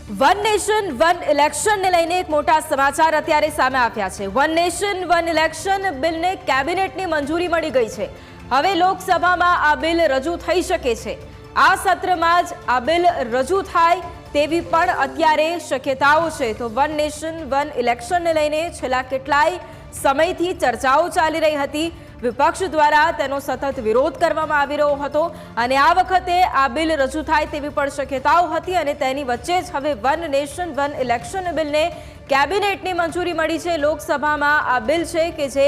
One nation one ઇલેક્શનને લઈને એક મોટા સમાચાર અત્યારે સામે આવ્યા છે। વન નેશન વન ઇલેક્શન બિલને કેબિનેટની મંજૂરી મળી ગઈ છે। હવે લોકસભામાં આ બિલ રજૂ થઈ શકે છે। આ સત્રમાં જ આ બિલ રજૂ થાય તેવી પણ અત્યારે શક્યતાઓ છે। તો વન નેશન વન ઇલેક્શનને લઈને છેલ્લા કેટલાય સમયથી ચર્ચાઓ ચાલી રહી હતી। વિપક્ષ દ્વારા તેનો સતત વિરોધ કરવામાં આવી રહ્યો હતો અને આ વખતે આ બિલ રજૂ થાય તેવી પણ શક્યતાઓ હતી અને તેની વચ્ચે જ હવે વન નેશન વન ઇલેક્શન બિલને કેબિનેટની મંજૂરી મળી છે। લોકસભામાં આ બિલ છે કે જે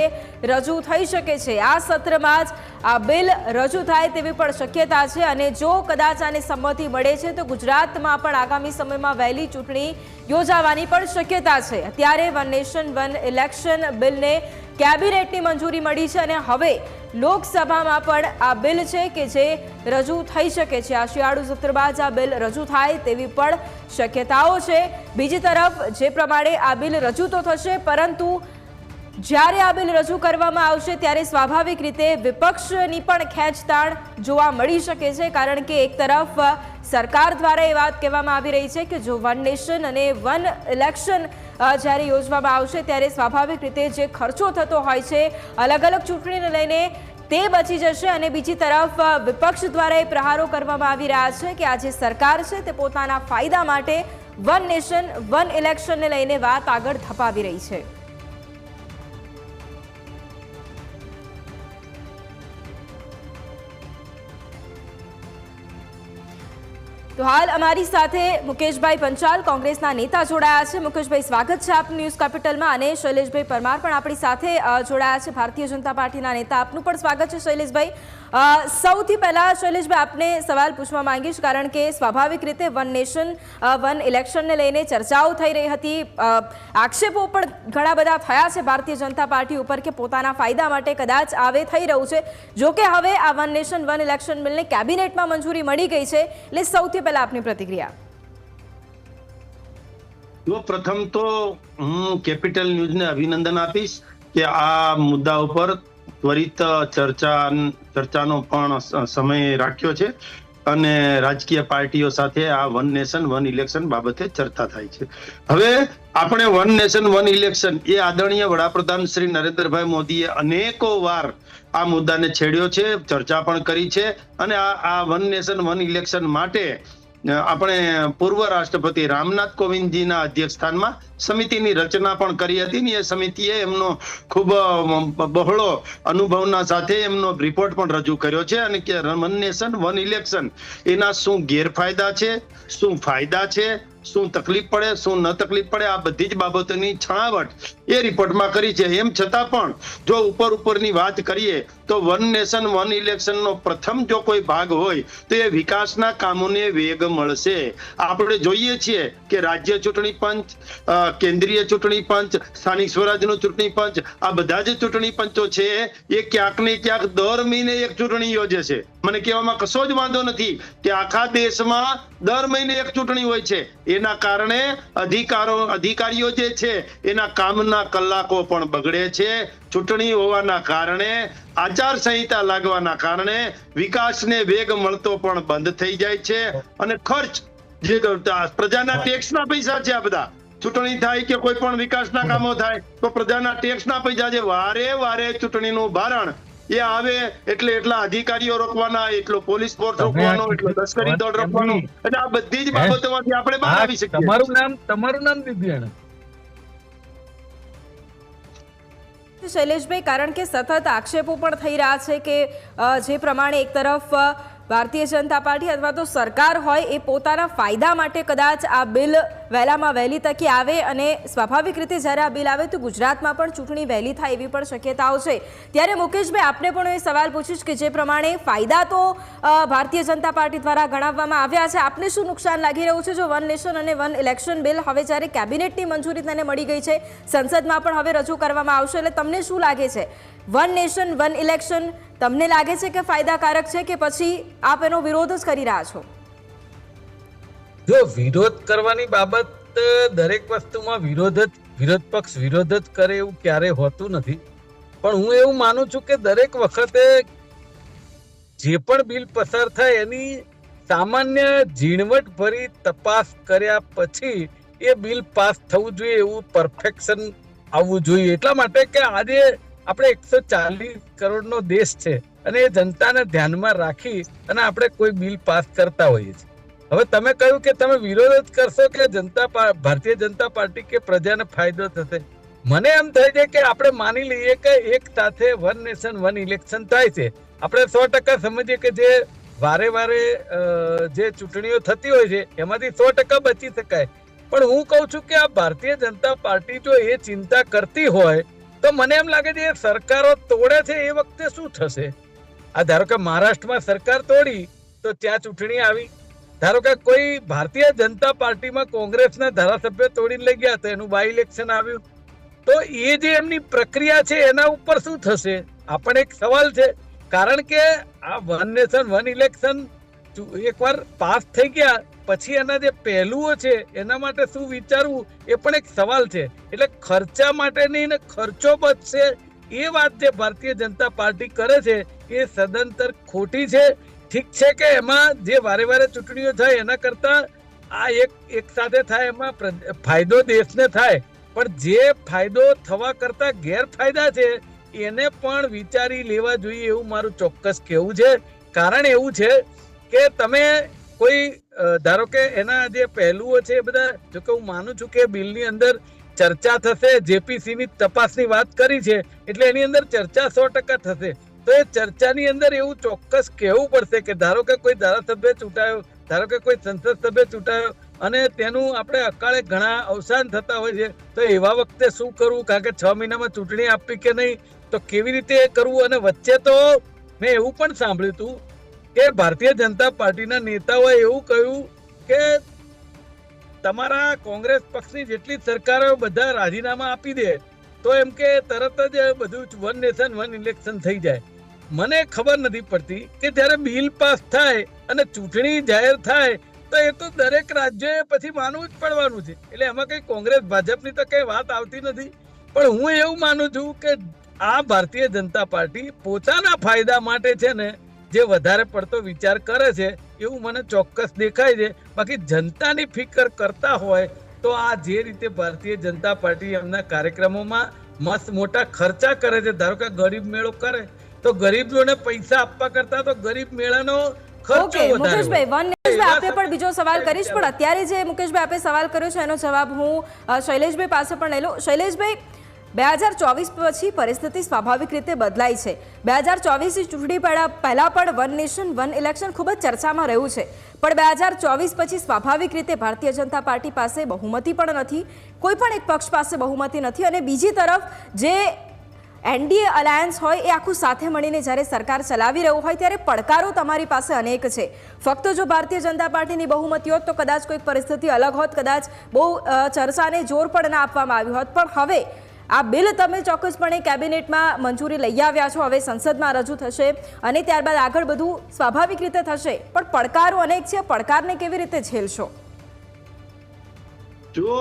રજૂ થઈ શકે છે। આ સત્રમાં જ આ બિલ રજૂ થાય તેવી પણ શક્યતા છે અને જો કદાચ આને સંમતિ મળે છે તો ગુજરાતમાં પણ આગામી સમયમાં વહેલી ચૂંટણી યોજાવાની પણ શક્યતા છે। અત્યારે વન નેશન વન ઇલેક્શન બિલને કેબિનેટની મંજૂરી મળી છે અને હવે લોકસભામાં પણ આ બિલ છે કે જે રજૂ થઈ શકે છે। આ શિયાળુ સત્રમાં જ આ બિલ રજૂ થાય તેવી પણ શક્યતાઓ છે। બીજી તરફ જે પ્રમાણે આ બિલ રજૂ તો થશે પરંતુ જ્યારે આ બિલ રજૂ કરવામાં આવશે ત્યારે સ્વાભાવિક રીતે વિપક્ષની પણ ખેંચતાણ જોવા મળી શકે છે કારણ કે એક તરફ સરકાર દ્વારા એ વાત કહેવામાં આવી રહી છે કે જો વન નેશન અને વન ઇલેક્શન જ્યારે યોજવામાં આવશે ત્યારે સ્વાભાવિક રીતે જે ખર્ચો થતો હોય છે અલગ અલગ ચૂંટણીને લઈને તે બચી જશે અને બીજી તરફ વિપક્ષ દ્વારા એ પ્રહારો કરવામાં આવી રહ્યા છે કે આ જે સરકાર છે તે પોતાના ફાયદા માટે વન નેશન વન ઇલેક્શનને લઈને વાત આગળ ધપાવી રહી છે। તો હાલ અમારી સાથે મુકેશભાઈ પંચાલ કોંગ્રેસના નેતા જોડાયા છે। મુકેશભાઈ, સ્વાગત છે આપનું ન્યૂઝ કેપિટલમાં અને શૈલેષભાઈ પરમાર પણ આપણી સાથે જોડાયા છે ભારતીય જનતા પાર્ટીના નેતા। આપનું પણ સ્વાગત છે શૈલેષભાઈ। સૌથી પહેલા શૈલેષભાઈ આપને સવાલ પૂછવા માંગીશ કારણ કે સ્વાભાવિક રીતે વન નેશન વન ઇલેક્શનને લઈને ચર્ચાઓ થઈ રહી હતી, આક્ષેપો પણ ઘણા બધા થયા છે ભારતીય જનતા પાર્ટી ઉપર કે પોતાના ફાયદા માટે કદાચ આવે થઈ રહ્યું છે। જોકે હવે આ વન નેશન વન ઇલેક્શન બિલને કેબિનેટમાં મંજૂરી મળી ગઈ છે એટલે સૌથી પહેલા આપની પ્રતિક્રિયા। જો પ્રથમ તો હું કેપિટલ ન્યૂઝને અભિનંદન આપીશ કે આ મુદ્દા ઉપર ત્વરિત ચર્ચાનો પણ સમય રાખ્યો છે અને રાજકીય પાર્ટીઓ સાથે આ વન નેશન વન ઇલેક્શન બાબતે ચર્ચા થાય છે। હવે આપણે વન નેશન વન ઇલેક્શન એ આદરણીય વડાપ્રધાન શ્રી નરેન્દ્રભાઈ મોદીએ અનેકો વાર આ મુદ્દાને છેડ્યો છે, ચર્ચા પણ કરી છે અને આ વન નેશન વન ઇલેક્શન માટે આપણે પૂર્વ રાષ્ટ્રપતિ રામનાથ કોવિંદજીના અધ્યક્ષસ્થાનમાં સમિતિની રચના પણ કરી હતી ને એ સમિતિએ એમનો ખૂબ બહોળો અનુભવના સાથે એમનો રિપોર્ટ પણ રજૂ કર્યો છે અને કે વન નેશન વન ઇલેક્શન એના શું ગેરફાયદા છે, શું ફાયદા છે, શું તકલીફ પડે, શું ન તકલીફ પડે, આ બધી જ બાબતોની છણાવટ એ રિપોર્ટમાં કરી છે। એમ છતાં પણ જો ઉપરની વાત કરીએ તો વન નેશન વન ઇલેક્શનનો પ્રથમ જો કોઈ ભાગ હોય તો એ વિકાસના કામોને વેગ મળશે। આપણે જોઈએ છીએ કે રાજ્ય ચૂંટણી પંચ, કેન્દ્રીય ચૂંટણી પંચ, સ્થાનિક સ્વરાજનું ચૂંટણી પંચ, આ બધા જ ચૂંટણી પંચો છે એ ક્યાંક ને ક્યાંક દર મહિને એક ચૂંટણી યોજે છે। મને કહેવામાં કશો જ વાંધો નથી કે આખા દેશમાં દર મહિને એક ચૂંટણી હોય છે। એના કારણે અધિકારીઓ જે છે એના કામના કલાકો પણ બગડે છે। ચૂંટણી હોવાના કારણે આચાર સંહિતા લાગવાના કારણે વિકાસને વેગ મળતો પણ બંધ થઈ જાય છે અને ખર્ચ જે પ્રજાના ટેક્સના પૈસા છે, આ બધા ચૂંટણી થાય કે કોઈ પણ વિકાસના કામો થાય તો પ્રજાના ટેક્સના પૈસા છે, વારે વારે ચૂંટણીનું ભારણ એ આવે એટલે એટલા અધિકારીઓ રોકવાના, એટલો પોલીસ ફોર્સ રોકવાનો, એટલો લશ્કરી દળ રોકવાનો, એટલે આ બધી જ બાબતોમાંથી આપણે બહાર આવી શકીએ। તમારું નામ દીધું શૈલેષભાઈ, કારણ કે સતત આક્ષેપો પણ થઈ રહ્યા છે કે જે પ્રમાણે એક તરફ ભારતીય જનતા પાર્ટી અથવા તો સરકાર હોય એ પોતાના ફાયદા માટે કદાચ આ બિલ વહેલામાં વહેલી તકે આવે અને સ્વાભાવિક રીતે જ્યારે આ બિલ આવે તો ગુજરાતમાં પણ ચૂંટણી વહેલી થાય એવી પણ શક્યતાઓ છે। ત્યારે મુકેશભાઈ, આપને પણ એ સવાલ પૂછીશ કે જે પ્રમાણે ફાયદા તો ભારતીય જનતા પાર્ટી દ્વારા ગણાવવામાં આવ્યા છે, આપને શું નુકસાન લાગી રહ્યું છે જો વન નેશન અને વન ઇલેક્શન બિલ હવે જ્યારે કેબિનેટની મંજૂરી તેને મળી ગઈ છે, સંસદમાં પણ હવે રજૂ કરવામાં આવશે, એટલે તમને શું લાગે છે વન નેશન વન ઇલેક્શન તમને લાગે છે કે ફાયદાકારક છે કે પછી આપ એનો વિરોધ જ કરી રહ્યા છો? જો વિરોધ કરવાની બાબત દરેક વસ્તુમાં વિરોધ પક્ષ વિરોધ જ કરે એવું ક્યારે હોતું નથી, પણ હું એવું માનું છું કે દરેક વખતે જે પણ બિલ પસાર થાય એની સામાન્ય ઝીણવટભરી તપાસ કર્યા પછી એ બિલ પાસ થવું જોઈએ, એવું પરફેક્શન આવવું જોઈએ. એટલા માટે કે આજે આપણે 140 કરોડનો દેશ છે અને એ જનતાને ધ્યાનમાં રાખી અને આપણે કોઈ બિલ પાસ કરતા હોઈએ છીએ. હવે તમે કહ્યું કે તમે વિરોધ જ કરશો કે ભારતીય જનતા પાર્ટી કે પ્રજાને ફાયદો થશે. મને એમ થાય છે કે આપણે માની લઈએ કે એક સાથે વન નેશન વન ઇલેક્શન થાય છે. આપણે 100% સમજીએ કે જે વારે વારે જે ચૂંટણીઓ થતી હોય છે એમાંથી 100% બચી શકાય. પણ હું કહું છું કે આ ભારતીય જનતા પાર્ટી જો એ ચિંતા કરતી હોય તો મને એમ લાગે છે એ સરકારો તોડે છે એ વખતે શું થશે. આ ધારો કે મહારાષ્ટ્રમાં સરકાર તોડી તો ત્યાં ચૂંટણી આવી. ધારો કે કોઈ ભારતીય જનતા પાર્ટીમાં કોંગ્રેસના ધારાસભ્ય તોડીને લઈ ગયા તો એનું બાય ઇલેક્શન આવ્યું. તો એ જે એમની પ્રક્રિયા છે એના ઉપર શું થશે આ પણ એક સવાલ છે. કારણ કે આ વન નેશન વન ઇલેક્શન એકવાર પાસ થઈ ગયા પછી એના જે પહેલુઓ છે એના માટે શું વિચારવું એ પણ એક સવાલ છે. એટલે ખર્ચા માટેની ને ખર્ચો બચશે એ વાત જે ભારતીય જનતા પાર્ટી કરે છે એ સદંતર ખોટી છે. ઠીક છે કે એમાં જે વારે વારે ચૂંટણીઓ થાય એના કરતા આ એક સાથે થાય એમાં ફાયદો દેશને થાય, પણ જે ફાયદો થવા કરતા ગેરફાયદા છે એને પણ વિચારી લેવા જોઈએ એવું મારું ચોક્કસ કહેવું છે. કારણ એવું છે કે તમે કોઈ ધારો કે એના જે પહેલુઓ છે એ બધા, જો કે હું માનું છું કે બિલની અંદર ચર્ચા થશે, જેપીસી ની તપાસની વાત કરી છે એટલે એની અંદર ચર્ચા 100% થશે. તો એ ચર્ચાની અંદર એવું ચોક્કસ કહેવું પડશે કે ધારો કે કોઈ ધારાસભ્ય ચૂંટાયો, ધારો કે કોઈ સંસદ સભ્ય ચૂંટાયો અને તેનું આપણે અકાળે ઘણા અવસાન થતા હોય છે તો એવા વખતે શું કરવું, કારણ કે 6 મહિનામાં ચૂંટણી આપવી કે નહીં, તો કેવી રીતે કરવું. અને વચ્ચે તો મેં એવું પણ સાંભળ્યું હતું કે ભારતીય જનતા પાર્ટીના નેતાઓએ એવું કહ્યું કે તમારા કોંગ્રેસ પક્ષની જેટલી સરકારો બધા રાજીનામા આપી દે તો એમ કે તરત જ બધું વન નેશન વન ઇલેક્શન થઈ જાય. મને ખબર નથી પડતી કે જ્યારે બિલ પાસ થાય અને ચૂંટણી જાહેર થાય તો એ તો દરેક રાજ્યોએ પછી માનવું જ પડવાનું છે. એટલે એમાં કઈ કોંગ્રેસ ભાજપની તો કઈ વાત આવતી નથી. પણ હું એવું માનું છું કે આ ભારતીય જનતા પાર્ટી પોતાના ફાયદા માટે છે ને જે વધારે પડતો વિચાર કરે છે એવું મને ચોક્કસ દેખાય છે. બાકી જનતાની ફિકર કરતા હોય તો આ જે રીતે ભારતીય જનતા પાર્ટી એમના કાર્યક્રમોમાં મસ્ત મોટા ખર્ચા કરે છે, ધારો કે ગરીબ મેળો કરે તો ગરીબોને પૈસા આપવા કરતા તો ગરીબ મેળાનો ખર્ચો વધારે. મુકેશભાઈ, આપે પણ બીજો સવાલ કરીશ, પણ અત્યારે જે મુકેશભાઈ આપે સવાલ કર્યો છે એનો જવાબ હું શૈલેષભાઈ પાસે પણ લઈ લઉં. શૈલેષભાઈ, 2024 પછી પરિસ્થિતિ સ્વાભાવિક રીતે બદલાઈ છે. 2024ની ચૂંટણી પહેલા પણ વન નેશન વન ઇલેક્શન ખૂબ જ ચર્ચામાં રહ્યું છે, પણ 2024 પછી સ્વાભાવિક રીતે ભારતીય જનતા પાર્ટી પાસે બહુમતી પણ નથી, કોઈ પણ એક પક્ષ પાસે બહુમતી નથી, અને બીજી તરફ જે એનડીએ અલાયન્સ હોય એ આખું સાથે મળીને જ્યારે સરકાર ચલાવી રહ્યું હોય ત્યારે પડકારો તમારી પાસે અનેક છે. ફક્ત જો ભારતીય જનતા પાર્ટીની બહુમતી હોત તો કદાચ કોઈક પરિસ્થિતિ અલગ હોત, કદાચ બહુ ચર્ચાને જોર પણ ના આપવામાં આવ્યું હોત. પણ હવે આ બિલ તમે ચોક્કસપણે કેબિનેટમાં મંજૂરી લઈ આવ્યા છો, હવે સંસદમાં રજૂ થશે અને ત્યારબાદ આગળ બધું સ્વાભાવિક રીતે થશે, પણ પડકારો અનેક છે. પડકારને કેવી રીતે ઝેલશો? જો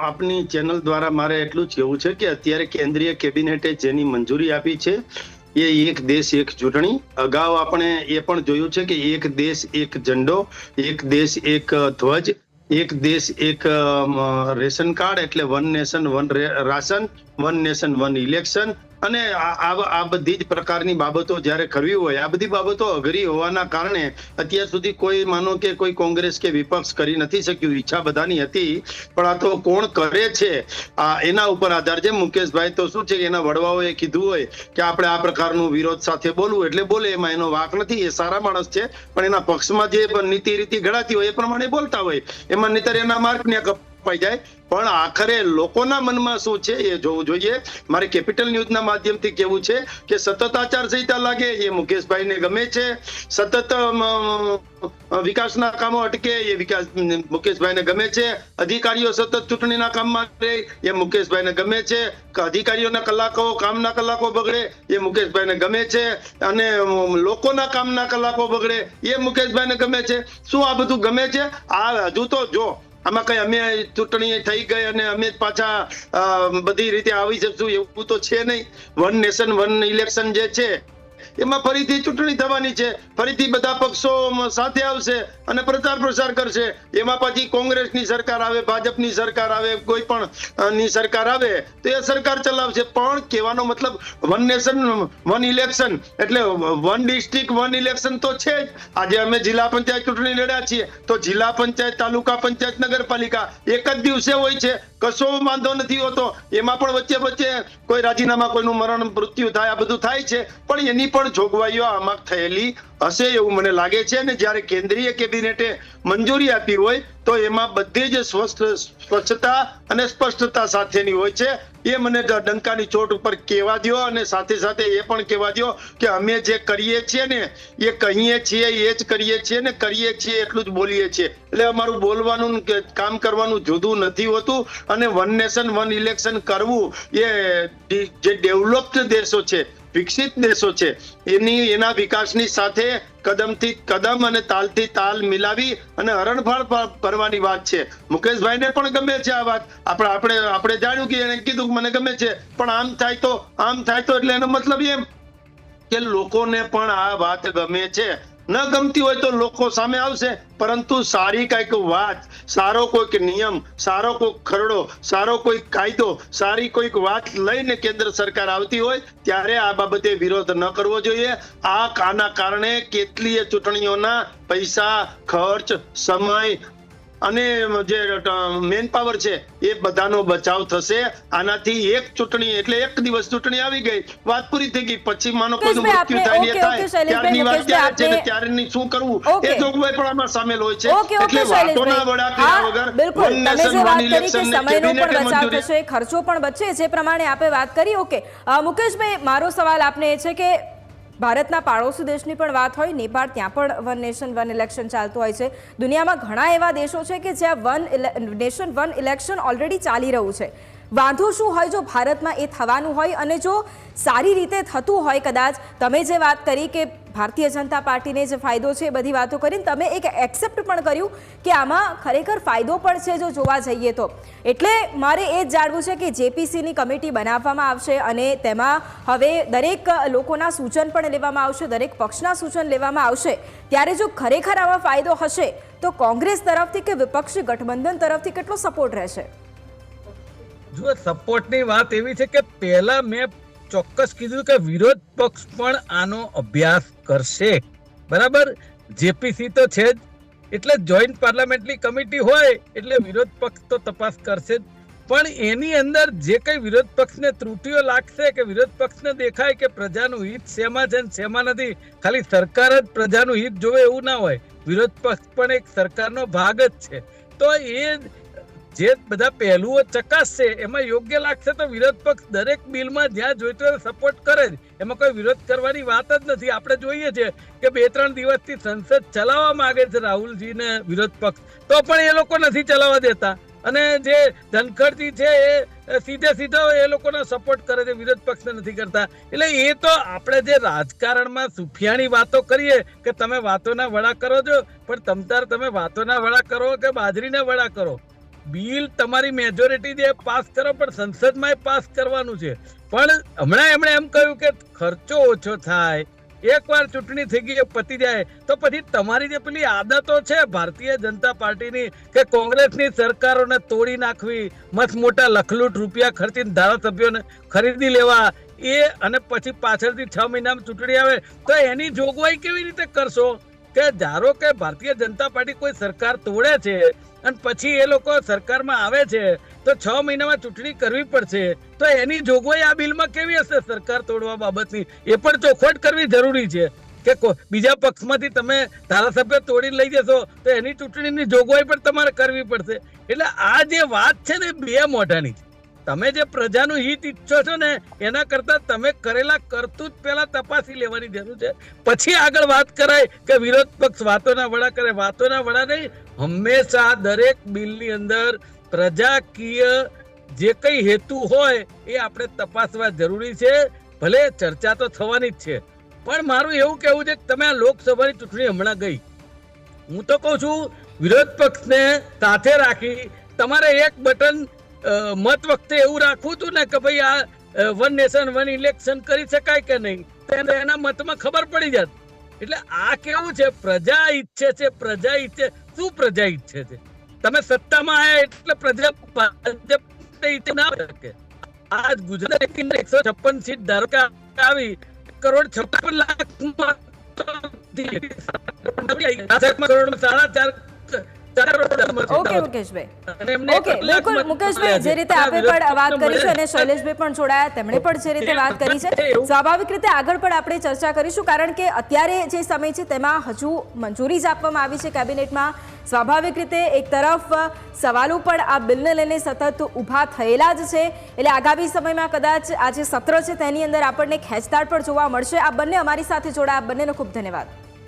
આપની ચેનલ દ્વારા મારે એટલું જ કહેવું છે કે અત્યારે કેન્દ્રીય કેબિનેટે જેની મંજૂરી આપી છે એ એક દેશ એક ચૂંટણી. અગાઉ આપણે એ પણ જોયું છે કે એક દેશ એક ઝંડો, એક દેશ એક ધ્વજ, એક દેશ એક રેશન કાર્ડ, એટલે one nation one ration, one nation one election. અને આ બધી જ પ્રકારની બાબતો જ્યારે કરવી હોય, આ બધી બાબતો અઘરી હોવાના કારણે અત્યાર સુધી કોઈ માનો કે કોઈ કોંગ્રેસ કે વિપક્ષ કરી નથી શક્યું. ઈચ્છા બધાની હતી પણ આ તો કોણ કરે છે એના ઉપર આધાર છે. મુકેશભાઈ તો શું છે કે એના વડવાઓએ કીધું હોય કે આપણે આ પ્રકારનું વિરોધ સાથે બોલવું એટલે બોલે, એમાં એનો વાંક નથી. એ સારા માણસ છે પણ એના પક્ષમાં જે નીતિ રીતિ ઘડાતી હોય એ પ્રમાણે બોલતા હોય, એમાં નહીતર એના માર્ક ને કપાઈ જાય. પણ આખરે લોકોના મનમાં શું છે એ જોવું જોઈએ. મારે કેપિટલ ન્યૂઝના માધ્યમથી કહેવું છે કે સતત આચારસંહિતા લાગે એ મુકેશભાઈને ગમે છે, સતત વિકાસના કામો અટકે એ મુકેશભાઈને ગમે છે, અધિકારીઓ સતત ચૂંટણીના કામમાં રહે એ મુકેશભાઈને ગમે છે, અધિકારીઓના કલાકો કામના કલાકો બગડે એ મુકેશભાઈને ગમે છે, અને લોકોના કામના કલાકો બગડે એ મુકેશભાઈને ગમે છે. શું આ બધું ગમે છે? આ હજુ તો જો આમાં કઈ અમે ચૂંટણી થઈ ગઈ અને અમે પાછા બધી રીતે આવી શકશું એવું તો છે નહીં. વન નેશન વન ઇલેક્શન જે છે એમાં ફરીથી ચૂંટણી થવાની છે, ફરીથી બધા પક્ષો સાથે આવશે અને પ્રચાર પ્રસાર કરશે. એમાં પછી કોંગ્રેસની સરકાર આવે, ભાજપની સરકાર આવે, કોઈ પણ ની સરકાર આવે તો એ સરકાર ચલાવશે. પણ કહેવાનો મતલબ વન નેશન વન ઇલેક્શન એટલે વન ડિસ્ટ્રિક્ટ વન ઇલેક્શન તો છે જ. આજે અમે જિલ્લા પંચાયત ચૂંટણી લડ્યા છીએ તો જિલ્લા પંચાયત, તાલુકા પંચાયત, નગરપાલિકા એક જ દિવસે હોય છે, કશો વાંધો નથી હોતો. એમાં પણ વચ્ચે વચ્ચે કોઈ રાજીનામા, કોઈનું મરણ મૃત્યુ થાય, આ બધું થાય છે, પણ એની પણ જોગવાઈઓ આમાં થયેલી હશે એવું મને લાગે છે. અને જ્યારે કેન્દ્રીય કેબિનેટે મંજૂરી આપી હોય તો એમાં બધી જ સ્વચ્છતા અને સ્પષ્ટતા સાથેની હોય છે. એ મને ડંકાની ચોટ ઉપર કહેવા દો અને સાથે સાથે એ પણ કહેવા દો કે અમે જે કરીએ છીએ ને એ કહીએ છીએ એ જ કરીએ છીએ ને કરીએ છીએ એટલું જ બોલીએ છીએ. એટલે અમારું બોલવાનું કામ કરવાનું જુદું નથી હોતું. અને વન નેશન વન ઇલેક્શન કરવું એ જે ડેવલપ્ડ દેશો છે, વિકસિત દેશો છે, એના વિકાસની સાથે કદમથી કદમ અને તાલથી તાલ મિલાવી અને હરણફાળ ભરવાની વાત છે. મુકેશભાઈને પણ ગમે છે આ વાત. આપણે જાણ્યું કે એને કીધું કે મને ગમે છે, પણ આમ થાય તો એટલે એનો મતલબ એમ કે લોકોને પણ આ વાત ગમે છે. ન ગમતી હોય તો લોકો સામે આવશે, પરંતુ સારી કઈક વાત, સારો કોઈક નિયમ, સારો કોઈક ખરડો, સારો કોઈક કાયદો, સારી કોઈક વાત લઈને કેન્દ્ર સરકાર આવતી હોય ત્યારે આ બાબતે વિરોધ ન કરવો જોઈએ. આના કારણે કેટલીય ચૂંટણીઓના પૈસા, ખર્ચ, સમય અને જે મેન પાવર છે એ બધાનો બચાવ થશે. આનાથી એક ચૂંટણી એટલે એક દિવસ ચૂંટણી આવી ગઈ, વાત પૂરી થઈ ગઈ. પછી માનો કોઈનું મૃત્યુ થાય ને થાય ત્યારની વાત ક્યારે છે ને ત્યારની શું કરવું એ જોગવાઈ પણ આમાં સામેલ હોય છે. એટલે વાતોના વડા કર્યા વગર બિલકુલ તમે જે વાત કરી કે સમયનો પણ બચાવ થશે, ખર્ચો પણ બચે, જે પ્રમાણે આપે વાત કરી. ઓકે મુકેશભાઈ, મારો સવાલ આપને એ છે કે ભારતના પાડોશી દેશની પણ વાત હોય, નેપાળ, ત્યાં પણ વન નેશન વન ઇલેક્શન ચાલતું હોય છે. દુનિયામાં ઘણા એવા દેશો છે કે જ્યાં one nation one election already ચાલી રહ્યું છે. વાંધો શું હોય જો ભારતમાં એ થવાનું હોય અને જો સારી રીતે થતું હોય? કદાચ તમે જે વાત કરી કે ભારતીય જનતા પાર્ટીને જે ફાયદો છે એ બધી વાતો કરીને તમે એક એક્સેપ્ટ પણ કર્યું કે આમાં ખરેખર ફાયદો પણ છે જો જોવા જઈએ તો. એટલે મારે એ જ જાણવું છે કે જેપીસીની કમિટી બનાવવામાં આવશે અને તેમાં હવે દરેક લોકોના સૂચન પણ લેવામાં આવશે, દરેક પક્ષના સૂચન લેવામાં આવશે. ત્યારે જો ખરેખર આમાં ફાયદો હશે તો કોંગ્રેસ તરફથી કે વિપક્ષી ગઠબંધન તરફથી કેટલો સપોર્ટ રહેશે? જો સપોર્ટની વાત એવી છે કે પહેલા મેં ચોક્કસ કીધું કે વિરોધ પક્ષ પણ આનો અભ્યાસ કરશે, બરાબર. જેપીસી તો છે જ, એટલે જોઈન્ટ પાર્લામેન્ટરી કમિટી હોય એટલે વિરોધ પક્ષ તો તપાસ કરશે જ. પણ એની અંદર જે કઈ વિરોધ પક્ષને ત્રુટીઓ લાગશે કે વિરોધ પક્ષને દેખાય કે પ્રજાનું હિત શેમાં છે ને શેમાં નથી, ખાલી સરકાર જ પ્રજાનું હિત જોવે એવું ના હોય, વિરોધ પક્ષ પણ એક સરકારનો ભાગ જ છે. તો એ જે બધા પહેલુઓ ચકાસશે એમાં યોગ્ય લાગશે તો વિરોધ પક્ષ દરેક બિલમાં જ્યાં જોઈતો હોય સપોર્ટ કરે જ. એમાં કોઈ વિરોધ કરવાની વાત જ નથી. આપણે જોઈએ છે કે 2-3 દિવસથી સંસદ ચલાવવા માંગે છે રાહુલજી ને વિરોધ પક્ષ, તો પણ એ લોકો નથી ચલાવવા દેતા. અને જે ધનખડજી છે એ સીધો એ લોકોનો સપોર્ટ કરે છે, વિરોધ પક્ષને નથી કરતા. એટલે એ તો આપણે જે રાજકારણમાં સુફિયાણી વાતો કરીએ કે તમે વાતોના વડા કરો છો, પણ તમે વાતોના વડા કરો કે બાજરીના વડા કરો, બિલ તમારી મેજોરિટી જે પાસ કરો પણ સંસદમાં પાસ કરવાનું છે. પણ હમણાં એમણે એમ કહ્યું કે ખર્ચો ઓછો થાય, એકવાર ચૂંટણી થઈ ગઈ પતી જાય તો પછી તમારી જે પેલી આદતો છે ભારતીય જનતા પાર્ટીની કે કોંગ્રેસની સરકારોને તોડી નાખવી, મસ્ત મોટા લખલૂટ રૂપિયા ખર્ચીને ધારાસભ્યોને ખરીદી લેવા, એ અને પછી પાછળથી 6 મહિનામાં ચૂંટણી આવે તો એની જોગવાઈ કેવી રીતે કરશો? કે ધારો કે ભારતીય જનતા પાર્ટી કોઈ સરકાર તોડે છે અને પછી એ લોકો સરકારમાં આવે છે તો 6 મહિનામાં ચૂંટણી કરવી પડશે, તો એની જોગવાઈ આ બિલમાં કેવી હશે સરકાર તોડવા બાબતની? એ પણ ચોખવટ કરવી જરૂરી છે કે બીજા પક્ષમાંથી તમે ધારાસભ્ય તોડી લઈ જશો તો એની ચૂંટણીની જોગવાઈ પણ તમારે કરવી પડશે. એટલે આ જે વાત છે ને 2 મોઢાની છે. તમે જે પ્રજાનું હિત ઈચ્છો છો ને એના કરતા તમે કરેલા કરતૂત પહેલા તપાસી લેવાની જરૂર છે, પછી આગળ વાત કરાય કે વિરોધ પક્ષ વાતોના વડા કરે. વાતોના વડા નહીં, હંમેશા દરેક બિલની અંદર પ્રજાકીય જે કઈ હેતુ હોય એ આપણે તપાસવા જરૂરી છે. ભલે ચર્ચા તો થવાની જ છે, પણ મારું એવું કહેવું છે કે તમે આ લોકસભાની ચૂંટણી હમણાં ગઈ, હું તો કહું છું વિરોધ પક્ષને સાથે રાખી તમારે એક બટન મત વખતે એવું રાખવું હતું ને કે ભાઈ આ વન નેશન વન ઇલેક્શન કરી શકાય કે નહીં, એના મતમાં ખબર પડી જાત. એટલે આ કેવું છે, પ્રજા ઈચ્છે છે, પ્રજા ઈચ્છે શું પ્રજા ઈચ્છે છે? તમે સત્તામાં આવ્યા એટલે પ્રજા ભાજપ ઈચ્છે ના શકે. આજ ગુજરાતની 156 સીટ ધારો કે આવી 1,56,00,000 ઓકે મુકેશભાઈ, ઓકે બિલકુલ મુકેશભાઈ, જે રીતે આપે પણ વાત કરી છે અને શૈલેષભાઈ પણ જોડાયા, તેમણે પણ જે રીતે વાત કરી છે, સ્વાભાવિક રીતે આગળ પણ આપણે ચર્ચા કરીશું, કારણ કે અત્યારે જે સમય છે તેમાં હજુ મંજૂરી જ આપવામાં આવી છે કેબિનેટમાં. સ્વાભાવિક રીતે એક તરફ સવાલો પણ આ બિલને લઈને સતત ઊભા થયેલા જ છે, એટલે આગામી સમયમાં કદાચ આ જે સત્ર છે તેની અંદર આપણને ખેંચતાણ પણ જોવા મળશે. આ બંને અમારી સાથે જોડાયા, બંનેનો ખૂબ ધન્યવાદ.